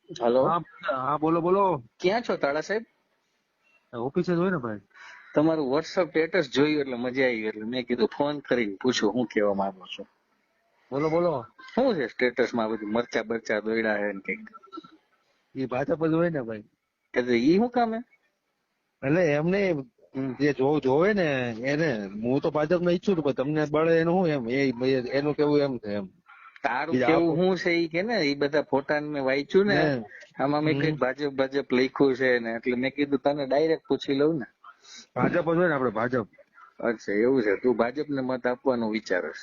Hello, હા હા, બોલો બોલો. ક્યાં છો તાળા સાહેબ? ઓફિસે જ હોય ને ભાઈ. તમારું વોટ્સઅપ સ્ટેટસ જોયું એટલે મજા આવી, એટલે મેં કીધું ફોન કરીને પૂછું શું કહેવા માંગો છો. બોલો બોલો. શું છે સ્ટેટસમાં બધું મરચા બરચા દોડ્યા છે ને કઈક? એ ભાજપ જ હોય ને ભાઈ. એટલે ઈ શું કામ હે? એટલે એમને હમ. જે જોવે ને એને. હું તો ભાજપ ને ઈચ્છું છું, પણ તમને બળે એનું શું એમ એનું કેવું એમ છે એમ. તારું બીજા કેવું આપો શું છે ઈ કે ને, ઈ બધા ફોટા મેં વાંચ્યું ને, ને. આમાં મેં કઈક ભાજપ ભાજપ લખ્યું છે ને, એટલે મેં કીધું તને ડાયરેક્ટ પૂછી લઉં ને. ભાજપ જ હોય ને આપડે ભાજપ. અચ્છા એવું છે, તું ભાજપને મત આપવાનું વિચારસ?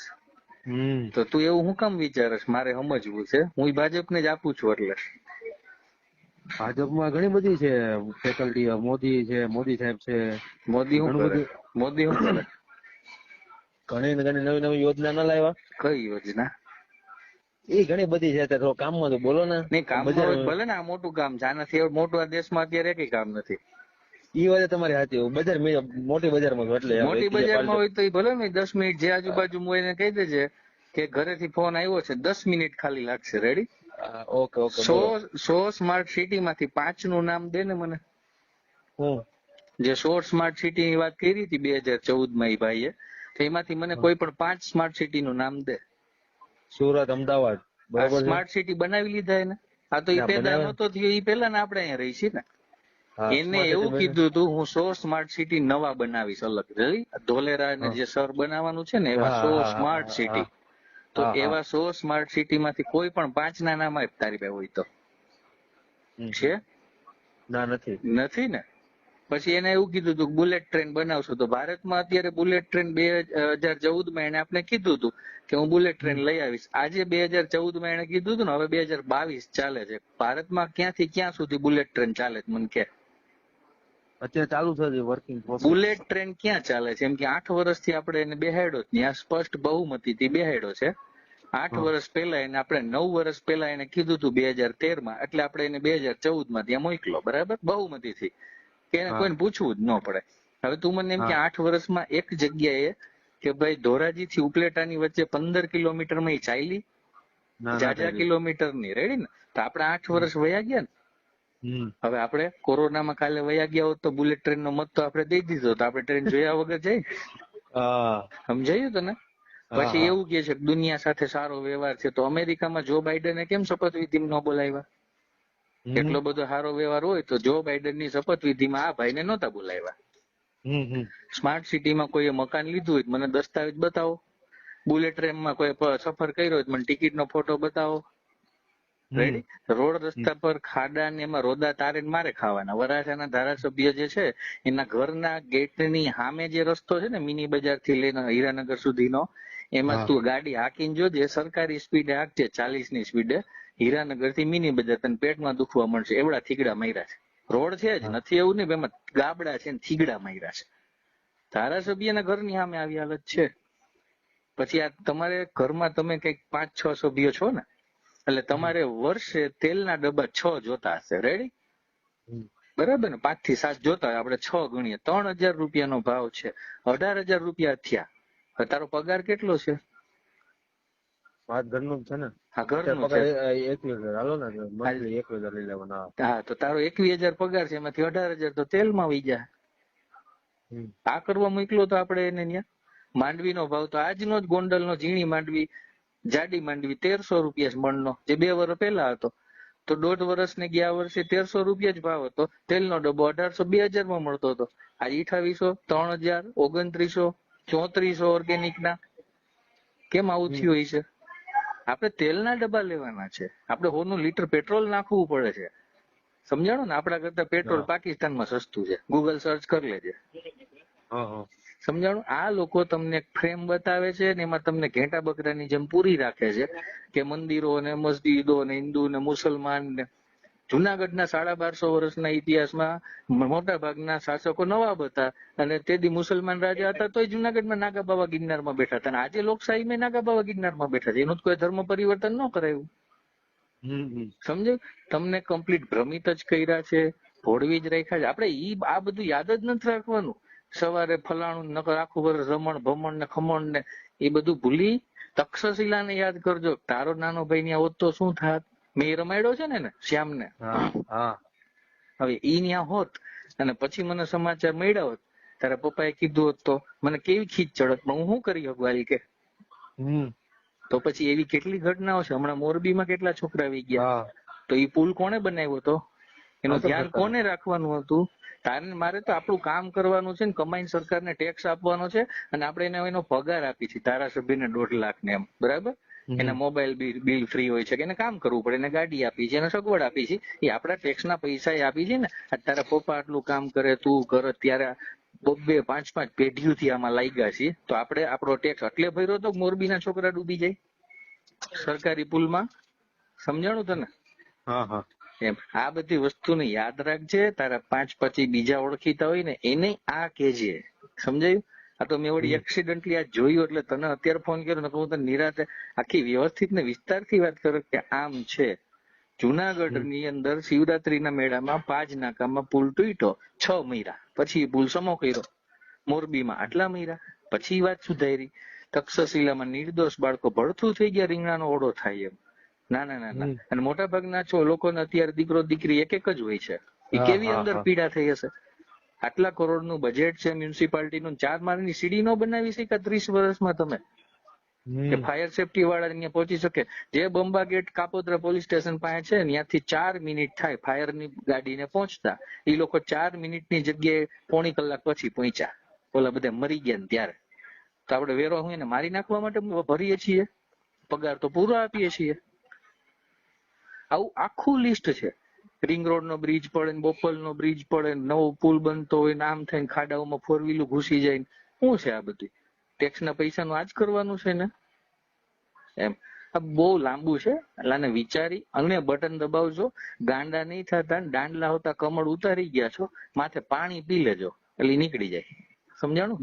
હમ. તો તું એવું શું કામ વિચારસ મારે સમજવું છે. હું ભાજપને જ આપું છું એટલે. ભાજપમાં ઘણી બધી છે ફેકલ્ટી. મોદી છે, મોદી સાહેબ છે. મોદી શું ઘણું કરે? બધું. મોદી શું કરે? ઘણી ઘણી નવી નવી યોજના ના લાવ્યા. કઈ યોજના? એ ઘણી બધી છે. અત્યારે કામમાં તો બોલો ને. નહીં, કામમાં બજાર હોય ભલે ને, આ મોટું કામ છે. આનાથી એવું મોટું આ દેશમાં અત્યારે કઈ કામ નથી. ઈ વાત તમારી સાચી. બજાર મોટી બજારમાં છું એટલે મોટી એકબીજા બજારમાં પાલટે. હોય તો એ ભલે ને 10 મિનિટ જે આજુબાજુ હોય એને કહી દેજે કે ઘરેથી ફોન આવ્યો છે, 10 મિનિટ ખાલી લાગશે. રેડી? ઓકે ઓકે, સો બોલો. 100 સ્માર્ટ સિટી માંથી 5 નું નામ દે ને મને. હું જે 100 સ્માર્ટ સિટી ની વાત કરી હતી 2014 માં એ ભાઈએ, તો એમાંથી મને કોઈ પણ 5 સ્માર્ટ સિટી નું નામ દે. સુરત, અમદાવાદ, આ બરોબર છે. સ્માર્ટ સિટી બનાવી લીધા એને? આ તો એ ના પેદા બનાવે. નતો થયો, એ પેલા ને આપણે અહીંયા રહી છીએ ને. હા, એને સ્માર્ટ સિટી એવું બને. કીધું હતું હું 100 સ્માર્ટ સિટી નવા બનાવીશ અલગ. ધોલેરા ને હા જે સર બનાવવાનું છે ને એવા હા 100 હા સ્માર્ટ હા હા સિટી. તો હા હા. એવા 100 સ્માર્ટ સિટી માંથી કોઈ પણ 5 ના નામ આપ તારી પાસે હોય તો. છે? ના, નથી. નથી ને? પછી એને એવું કીધું હતું બુલેટ ટ્રેન બનાવશું. તો ભારતમાં અત્યારે બુલેટ ટ્રેન 2014 માં એને આપણે કીધું હતું કે હું બુલેટ ટ્રેન લઈ આવીશ. આજે 2014 માં એને કીધું હતું ને, હવે 2022 ચાલે છે. ભારતમાં ક્યાંથી ક્યાં સુધી બુલેટ ટ્રેન ચાલે છે મને કે? અત્યારે ચાલુ થશે વર્કિંગ પ્રોસેસ. બુલેટ ટ્રેન ક્યાં ચાલે છે? એમ કે 8 વર્ષથી આપણે એને બેહાડ્યો, ત્યાં સ્પષ્ટ બહુમતીથી બેહાડ્યો છે. 8 હા વર્ષ પહેલા એને આપણે 9 વર્ષ પહેલા એને કીધું હતું 2013 માં, એટલે આપણે એને 2014 માં ત્યાં મોકલો. બરાબર? બહુમતીથી કે એને હા કોઈને પૂછવું જ ન પડે. હવે તું મને એમ કે હા. 8 વર્ષમાં એક જગ્યાએ કે ભાઈ ધોરાજી થી ઉપલેટાની વચ્ચે 15 કિલોમીટરમાં એ ચાલી? ના ના જાજા થાય. કિલોમીટર ની. રેડી ને? તો આપણે 8 વર્ષ વયા ગયા ને. હમ. હવે આપણે કોરોનામાં કાલે વયા ગયા હોત તો બુલેટ ટ્રેન નો મત તો આપણે દઈ દીધો. તો આપણે ટ્રેન જોયા વગર જઈ? હા સમજાયું તને? હા પછી હા. એવું કે છે કે દુનિયા સાથે સારો વ્યવહાર છે. તો અમેરિકામાં જો બાઇડને કેમ શપથવિધિમાં ન બોલાવ્યા? હમ એટલો બધો સારો વ્યવહાર હોય તો જો બાઇડન ની શપથવિધિમાં આ ભાઈને નહોતા બોલાવ્યા. હમ. સ્માર્ટ સિટીમાં કોઈએ મકાન લીધું હોય મને દસ્તાવેજ બતાવો. બુલેટ ટ્રેનમાં કોઈ સફર કર્યો હોય મને ટિકિટ નો ફોટો બતાવો. હમ રેડી? રોડ રસ્તા પર ખાડા ને એમાં રોદા તારે મારે ખાવાના. વરાછાના ધારાસભ્ય જે છે એના ઘરના ગેટની સામે જે રસ્તો છે ને મિની બજાર થી લઈને હીરાનગર સુધીનો, એમાં હા તું ગાડી હાકીને જોજે, સરકારી સ્પીડે હાકજે 40 ની સ્પીડે. હીરાનગર થી મિની બજાર તને પેટમાં દુખવા મળશે એવડા થીગડા માર્યા છે. રોડ છે જ હા નથી એવું નહીં, એમાં ગાબડા છે ને થીગડા માર્યા છે. ધારાસભ્યના ઘરની સામે આવી હાલત છે. પછી આ તમારે ઘરમાં તમે કઈક 5-6 સભ્યો છો ને, એટલે તમારે વર્ષે તેલના ડબ્બા 6 જોતા હશે. રેડી? બરાબર ને? 5 થી 7 જોતા હોય, આપણે 6 ગણીએ, 3000 રૂપિયાનો ભાવ છે. 18,000 રૂપિયા થયા. હવે તારો પગાર કેટલો છે? વાત ઘરનું જ છે ને. હા, અત્યારે ઘરનું છે. પગાર 21,000 હાલો ને. મંથલી 21,000 લઈ લેવાના. હા, તો તારો 21,000 પગાર છે, એમાંથી 18,000 તો તેલમાં વહી જાય. આ કરવા મોકલો તો આપણે એને ત્યાં. માંડવીનો ભાવ તો આજનો જ ગોંડલનો ઝીણી માંડવી, જાડી માંડવી 1,300 રૂપિયા મણનો, જે 2 વર્ષ પહેલા હતો. તો 1.5 વર્ષ ને ગયા વર્ષે 1,300 રૂપિયા જ ભાવ હતો. તેલનો ડબ્બો 1800, 2,000 માં મળતો હતો. આ 2800, 3,000, 2900, 3400 ઓર્ગેનિક ના. કેમ આવું થયું હોય છે? આપણે તેલના ડબ્બા લેવાના છે. આપણે 100 નું લીટર પેટ્રોલ નાખવું પડે છે. સમજાણું ને? આપણા કરતા પેટ્રોલ હા પાકિસ્તાનમાં સસ્તું છે. ગૂગલ સર્ચ કરી લેજે. હા સમજાણું? આ લોકો તમને ફ્રેમ બતાવે છે ને એમાં તમને ઘેટા બકરાની જેમ પૂરી રાખે છે કે મંદિરો ને મસ્જિદો ને હિન્દુ ને મુસલમાન ને. જુનાગઢના 1250 વર્ષના ઇતિહાસમાં મોટા ભાગના શાસકો નવાબ હતા, અને તેથી મુસલમાન રાજા હતા તોય જુનાગઢમાં નાગા બાવા ગિરનારમાં બેઠા હતા. અને આજે લોકશાહીમાં નાગા બાવા ગિરનારમાં બેઠા છે. એનું કોઈ ધર્મ પરિવર્તન ન કરાયું. સમજે? તમને કમ્પ્લીટ ભ્રમિત જ કર્યા છે, ભોળવી જ રાખ્યા છે. આપણે આ બધું યાદ જ નથી રાખવાનું. સવારે ફલાણું નકર આખું વર્ષ રમણ ભમણ ને ખમણ ને એ બધું ભૂલી તક્ષશિલાને યાદ કરજો. તારો નાનો ભાઈ ત્યાં હોત તો શું થાત? મેં એ રમાડ્યો છે ને શ્યામને. હા હા હવે ઈ ન્યા હોત અને પછી મને સમાચાર મળ્યા હોત, તારા પપ્પાએ કીધું હોત તો મને કેવી ખીચ ચડત, હું શું કરી શકું હાલી કે. હમ તો પછી એવી કેટલી ઘટનાઓ છે. હમણાં મોરબીમાં કેટલા છોકરા આવી ગયા. હા તો ઈ પુલ કોણે બનાવ્યો હતો, એનું આંતર ધ્યાન સરકાર કોને રાખવાનું હતું. તારે મારે તો આપણું કામ કરવાનું છે ને, કમાઈને સરકારને ટેક્સ આપવાનો છે, અને આપણે એને એનો પગાર આપી છીએ ધારાસભ્યને 1.5 લાખ ને એમ, બરાબર. એના મોબાઈલ બિલ ફ્રી હોય છે કે એને કામ કરવું પડે, એને ગાડી આપી છે, એને સગવડ આપી છે, એ આપણા ટેક્સના પૈસા આપી છે ને. તારા પપ્પા આટલું કામ કરે, તું કર, ત્યારે 2-5 પેઢીઓથી આમાં લાગ્યા છે. તો આપણે આપણો ટેક્સ એટલે ભર્યો તો મોરબીના છોકરા ડૂબી જાય સરકારી પુલમાં. સમજાણું તને? હા હા એમ આ બધી વસ્તુને યાદ રાખજે. તારા 5 પછી બીજા ઓળખીતા હોય ને એને આ કહેજે, સમજાયું? આ તો મેં વળી એક્સિડન્ટલી આ જોયું એટલે તને અત્યારે ફોન કર્યો ને, હું તને નિરાતે આખી વ્યવસ્થિત ને વિસ્તારથી વાત કરું કે આમ છે. જુનાગઢ ની અંદર શિવરાત્રીના મેળામાં 5 નાકામાં પુલ તૂટ્યો, 6 મહિના પછી પુલ સમો કર્યો. મોરબીમાં આટલા મહિના પછી વાત સુધારી. તક્ષશિલામાં નિર્દોષ બાળકો ભડથું થઈ ગયા, રીંગણાનો ઓળો થાય એમ. ના ના ના ના. અને મોટા ભાગના લોકોને અત્યારે દીકરો દીકરી એક જ હોય છે. એ હા કેવી હા અંદર હા પીડા થઈ હશે. આટલા કરોડનું બજેટ છે મ્યુનિસિપાલિટીનું, 4 માળની સીડી નો બનાવી શક્યા 30 વર્ષમાં તમે, કે ફાયર સેફટી વાળા ત્યાં પહોંચી શકે. જે બંબા ગેટ કાપોદ્રા પોલીસ સ્ટેશન પાસે છે ત્યાંથી 4 મિનિટ થાય ફાયરની ગાડીને પહોંચતા. એ લોકો 4 મિનિટની જગ્યાએ પોણી કલાક પછી પહોંચ્યા. ઓલા બધા મરી ગયા ને ત્યારે. તો આપણે વેરો હું એને મારી નાખવા માટે ભરીએ છીએ, પગાર તો પૂરો આપીએ છીએ. આવું આખું લિસ્ટ છે. રિંગ રોડ નો બ્રિજ પડે, બોપલ નો બ્રિજ પડે, નવો પુલ બનતો હોય, આમ થઈને ખાડાઓમાં 4 વ્હીલું ઘૂસી જાય. શું છે આ બધું? ટેક્સના પૈસાનું આજ કરવાનું છે ને એમ. આ બહુ લાંબુ છે, એટલે વિચારી અને બટન દબાવજો. ગાંડા નહીં થતા, દાંડલા હોતા કમળ ઉતારી ગયા છો, માથે પાણી પી લેજો એટલે નીકળી જાય. સમજાણું?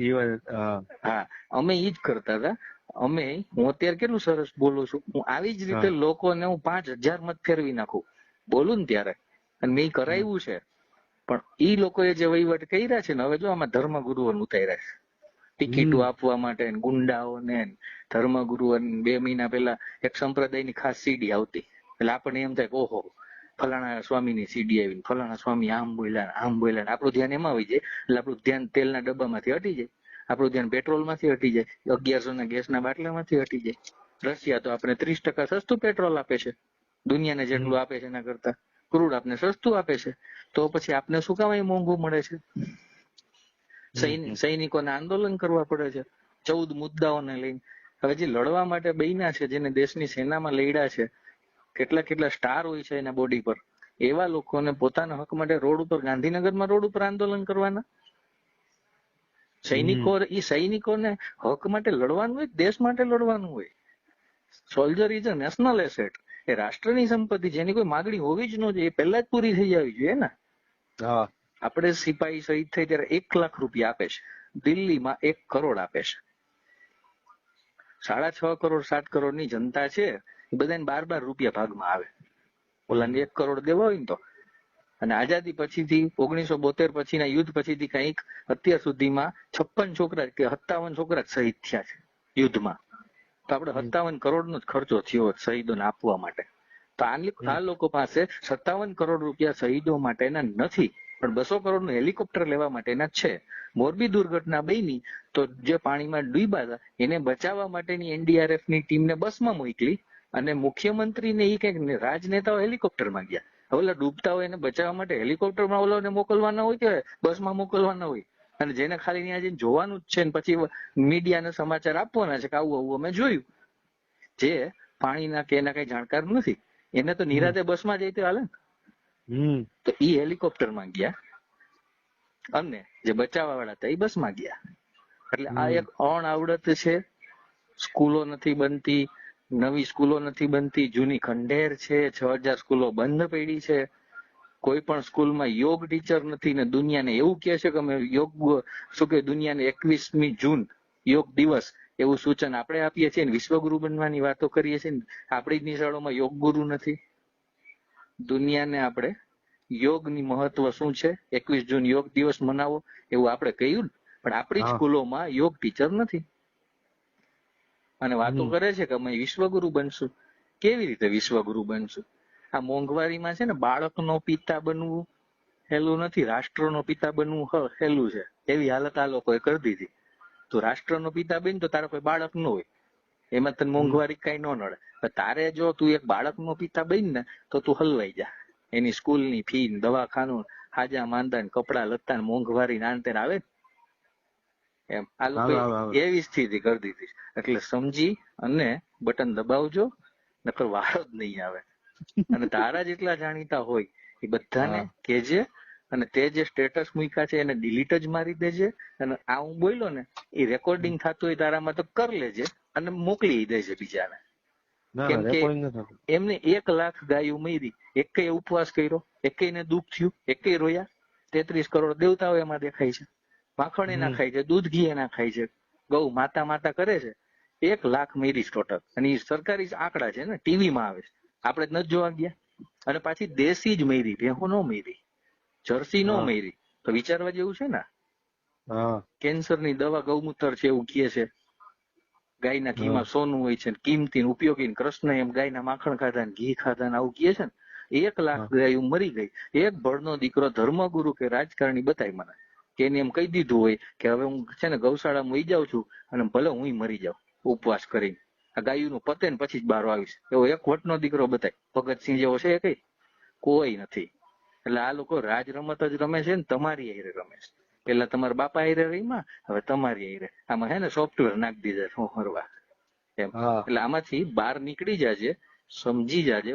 હા, અમે ઈ જ કરતા હતા. અમે હું અત્યારે કેટલું સરસ બોલું છું, હું આવી જ રીતે લોકોને હું 5000 મત ફેરવી નાખું બોલું ને ત્યારે. અને મેં કરાવ્યું છે. પણ ઈ લોકોએ જે વહીવટ કર્યા છે ને, હવે જો આમાં ધર્મગુરુઓને ઉતાર્યા છે ટિકિટો આપવા માટે, ગુંડાઓને ધર્મગુરુઓ. 2 મહિના પહેલા એક સંપ્રદાયની ખાસ સીડી આવતી, એટલે આપણને એમ થાય કે ઓહો ફલાણા સ્વામીની સીડી આવી, ફલાણા સ્વામી આમ બોલ્યા આમ બોલ્યા. આપણું ધ્યાન એમાં આવી જાય એટલે આપણું ધ્યાન તેલના ડબ્બામાંથી હટી જાય, આપણું ધ્યાન પેટ્રોલમાંથી હટી જાય, 1100 ના ગેસના બાટલામાંથી હટી જાય. રશિયા તો આપણે 30% સસ્તું પેટ્રોલ આપે છે, દુનિયાને જેટલું આપે છે એના કરતા. ક્રૂડ આપને સસ્તું આપે છે, તો પછી આપને શું કામ એ મોંઘું મળે છે? સૈનિકોને આંદોલન કરવા પડે છે 14 મુદ્દાઓને લઈને. હવે જે લડવા માટે બન્યા છે, જેને દેશની સેનામાં લડ્યા છે, કેટલા કેટલા સ્ટાર હોય છે એના બોડી પર, એવા લોકોને પોતાના હક માટે રોડ ઉપર, ગાંધીનગરમાં રોડ ઉપર આંદોલન કરવાના. સૈનિકોને હક માટે લડવાનું હોય, દેશ માટે લડવાનું હોય. Soldier is a national asset. એ રાષ્ટ્રની સંપત્તિ, જેની કોઈ માગણી હોવી જ ન જોઈએ, એ પહેલા જ પૂરી થઈ જવી જોઈએ ને. આપણે સિપાહી શહીદ થઈ ત્યારે 1 લાખ રૂપિયા આપે છે, દિલ્હીમાં 1 કરોડ આપે છે. 6.5 કરોડ 7 કરોડની જનતા છે, એ બધાને 12 રૂપિયા ભાગમાં આવે. ઓલાને 1 કરોડ દેવા હોય ને તો. અને આઝાદી પછીથી 1972 પછીના યુદ્ધ પછીથી કંઈક અત્યાર સુધીમાં 56 છોકરા કે 57 છોકરા શહીદ થયા છે યુદ્ધમાં. તો આપણે 57 કરોડનો જ ખર્ચો થયો શહીદોને આપવા માટે. તો આ લોકો પાસે 57 કરોડ રૂપિયા શહીદો માટેના નથી, પણ 200 કરોડનું હેલિકોપ્ટર લેવા માટેના છે. મોરબી દુર્ઘટના બની તો જે પાણીમાં ડૂબ્યા હતા એને બચાવવા માટેની એનડીઆરએફ ની ટીમને બસમાં મોકલી, અને મુખ્યમંત્રીને એ કઈક રાજનેતાઓ હેલિકોપ્ટરમાં ગયા. ઓલા ડૂબતા હોય એને બચાવવા માટે હેલિકોપ્ટરમાં ઓલાને મોકલવાના હોય કે બસમાં મોકલવાના હોય? અને જેને ખાલી ત્યાં જઈને જોવાનું જ છે ને પછી મીડિયાને સમાચાર આપવાના છે કે આવું આવું અમે જોયું. જે પાણીના કે એના કઈ જાણકાર નથી એને તો નિરાતે બસમાં જઈ તો હાલે. તો ઈ હેલિકોપ્ટરમાં ગયા અને જે બચાવવા વાળા હતા એ બસમાં ગયા. એટલે આ એક અણઆવડત છે. સ્કૂલો નથી બનતી, નવી સ્કૂલો નથી બનતી, જૂની ખંડેર છે, 6000 સ્કૂલો બંધ પડી છે. કોઈ પણ સ્કૂલમાં યોગ ટીચર નથી ને દુનિયાને એવું કહે છે કે અમે યોગ શું કે દુનિયાને 21મી જૂન યોગ દિવસ એવું સૂચન આપણે આપીએ છીએ ને વિશ્વગુરુ બનવાની વાતો કરીએ છીએ ને આપણી જ નિશાળોમાં યોગ ગુરુ નથી. દુનિયાને આપણે યોગની મહત્વ શું છે, 21 જૂન યોગ દિવસ મનાવો એવું આપણે કહ્યું, પણ આપણી જ સ્કૂલોમાં યોગ ટીચર નથી. અને વાતો કરે છે કે અમે વિશ્વગુરુ બનશું. કેવી રીતે વિશ્વગુરુ બનશું? આ મોંઘવારીમાં છે ને બાળકનો પિતા બનવું હેલું નથી, રાષ્ટ્રનો પિતા બનવું હેલું છે. એવી હાલત આ લોકોએ કરી દીધી. તું રાષ્ટ્રનો પિતા બન તો તારા કોઈ બાળક ન હોય, એમાં તને મોંઘવારી કઈ ન નડે. તારે જો તું એક બાળકનો પિતા બન ને તો તું હલવાઈ જા. એની સ્કૂલની ફી, દવાખાનું, હાજા માંદા, કપડા લત્તા, મોંઘવારી નાનતેન આવે ને એમ આ લોકો એવી સ્થિતિ કરી દીધી. એટલે સમજી અને બટન દબાવજો, નકર વારો જ નહીં આવે. અને તારા જેટલા જાણીતા હોય એ બધાને કહેજે, અને તે જે સ્ટેટસ મૂક્યા છે એને ડિલીટ જ મારી દેજે. અને આ હું બોલ્યો ને એ રેકોર્ડિંગ થતું હોય તારામાં તો કર લેજે અને મોકલી દેજે બીજાને. કેમ કે એમને 1 લાખ ગાયું મરી, એકેય ઉપવાસ કર્યો, એકેય ને દુઃખ થયું, એકેય રોયા. 33 કરોડ દેવતાઓ એમાં દેખાય છે, માખણ ના ખાય છે, દૂધ ઘી ના ખાય છે, ગૌ માતા માતા કરે છે. 1 લાખ મરી ટોટલ. અને એ સરકારી આંકડા છે ને, ટીવીમાં આવે છે, આપણે જ નથી જોવા ગયા. અને પાછી દેશી જ મરી, ભેહો નો મરી, જર્સી નો મરી. તો વિચારવા જેવું છે ને. કેન્સરની દવા ગૌમૂત્ર છે એવું કહે છે. ગાયના ઘીમાં સોનું હોય છે, કિંમતી ઉપયોગી. કૃષ્ણ એમ ગાયના માખણ ખાધા ને ઘી ખાધા ને આવું કહે છે ને. 1 લાખ ગાયું મરી ગઈ. એક ભળનો દીકરો ધર્મગુરુ કે રાજકારણી બતાય મને કે એને એમ કહી દીધું હોય કે હવે હું છે ને ગૌશાળામાં વહી જાઉં છું અને ભલે હું મરી જાઉં ઉપવાસ કરીને, આ ગાયું નું પતે ને પછી જ બહાર આવીશ, એવો એક વટનો દીકરો બતાય. ભગતસિંહ જેવો છે કઈ? કોઈ નથી. એટલે આ લોકો રાજ રમત જ રમે છે ને તમારી હારે રમે છે. પેલા તમારા બાપા હારે રહીમાં, હવે તમારી હારે. આમાં હે ને સોફ્ટવેર નાખી દીધા શું ફરવા એમ. એટલે આમાંથી બહાર નીકળી જાજે, સમજી જાજે.